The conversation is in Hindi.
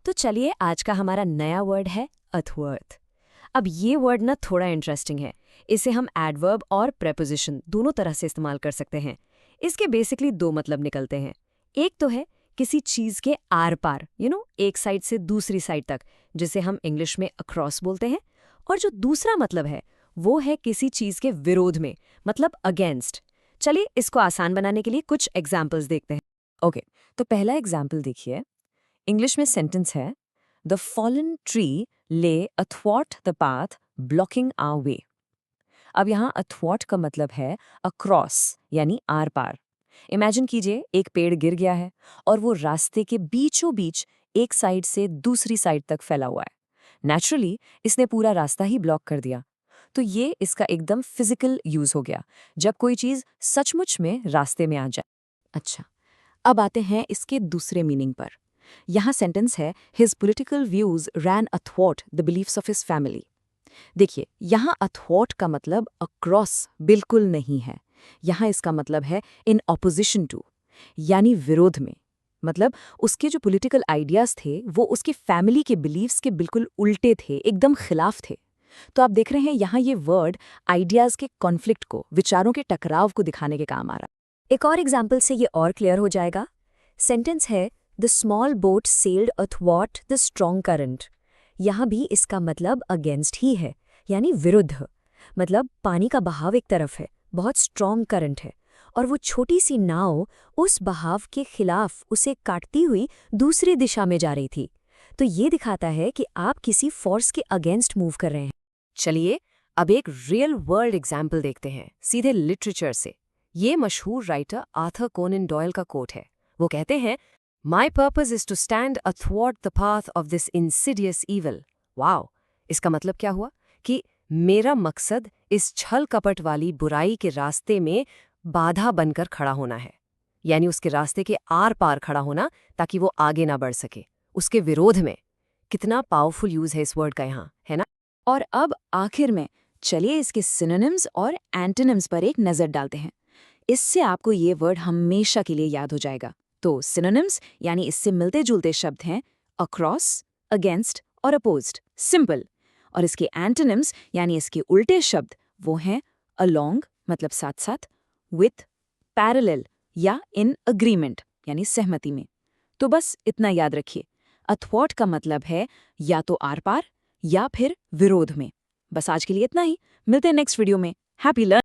तो चलिए आज का हमारा नया वर्ड है अथवर्थ। अब ये वर्ड ना थोड़ा इंटरेस्टिंग है। इसे हम एडवर्ब और प्रेपोजिशन दोनों तरह से इस्तेमाल कर सकते हैं। इसके बेसिकली दो मतलब निकलते हैं। एक तो है किसी चीज़ के आर पार, एक साइड से दूसरी साइड तक, जिसे हम इंग्लिश में अक्रॉस बोलते हैं। और जो दूसरा मतलब है वो है किसी चीज़ के विरोध में, मतलब अगेंस्ट। चलिए इसको आसान बनाने के लिए कुछ एग्जाम्पल्स देखते हैं। ओके, तो पहला एग्जाम्पल देखिए। इंग्लिश में सेंटेंस है द फॉलन ट्री ले अथवॉट the path blocking our way. अब यहाँ अथवॉट का मतलब है अक्रॉस यानी आर पार। इमेजिन कीजिए एक पेड़ गिर गया है और वो रास्ते के बीचों बीच एक साइड से दूसरी साइड तक फैला हुआ है। नेचुरली इसने पूरा रास्ता ही ब्लॉक कर दिया। तो ये इसका एकदम फिजिकल यूज हो गया, जब कोई चीज सचमुच में रास्ते में आ जाए। अच्छा, अब आते हैं इसके दूसरे मीनिंग पर। यहाँ सेंटेंस है हिज पॉलिटिकल व्यूज रैन अथवॉट the beliefs of his family. देखिए, यहाँ अथवॉट का मतलब अक्रॉस बिल्कुल नहीं है। यहाँ इसका मतलब है इन ऑपोजिशन टू, यानी विरोध में। मतलब उसके जो पॉलिटिकल आइडियाज थे वो उसके फैमिली के बिलीव्स के बिल्कुल उल्टे थे, एकदम खिलाफ थे। तो आप देख रहे हैं यहाँ ये वर्ड आइडियाज के कॉन्फ्लिक्ट को, विचारों के टकराव को दिखाने के काम आ रहा है। एक और एग्जाम्पल से ये और क्लियर हो जाएगा। सेंटेंस है द स्मॉल बोट सेल्ड अथवॉट द स्ट्रॉन्ग करंट। यहाँ भी इसका मतलब अगेंस्ट ही है, यानी विरुद्ध। मतलब पानी का बहाव एक तरफ है, बहुत स्ट्रॉन्ग करंट है, और वो छोटी सी नाव उस बहाव के खिलाफ उसे काटती हुई दूसरी दिशा में जा रही थी। तो ये दिखाता है कि आप किसी फोर्स के अगेंस्ट मूव कर रहे हैं। चलिए अब एक रियल वर्ल्ड एग्जाम्पल देखते हैं, सीधे लिटरेचर से। ये मशहूर राइटर आर्थर कोनन डॉयल का कोट है। वो कहते हैं my purpose is to stand अथवॉट the path of this insidious evil. Wow, इसका मतलब क्या हुआ कि मेरा मकसद इस छल कपट वाली बुराई के रास्ते में बाधा बनकर खड़ा होना है, यानी उसके रास्ते के आर पार खड़ा होना, ताकि वो आगे ना बढ़ सके, उसके विरोध में। कितना पावरफुल यूज है इस वर्ड का यहाँ, है ना। और अब आखिर में चलिए इसके सिनोनिम्स और एंटोनिम्स पर एक नज़र डालते हैं। इससे आपको ये वर्ड हमेशा के लिए याद हो जाएगा। तो सिनोनिम्स यानी इससे मिलते जुलते शब्द हैं अक्रॉस, अगेंस्ट और अपोज्ड, सिंपल। और इसके एंटोनिम्स यानी इसके उल्टे शब्द वो हैं अलोंग मतलब साथ साथ, विथ, पैरेलल या इन अग्रीमेंट यानी सहमति में। तो बस इतना याद रखिए, अथवॉट का मतलब है या तो आर पार या फिर विरोध में। बस आज के लिए इतना ही, मिलते हैं नेक्स्ट वीडियो में। Happy learning.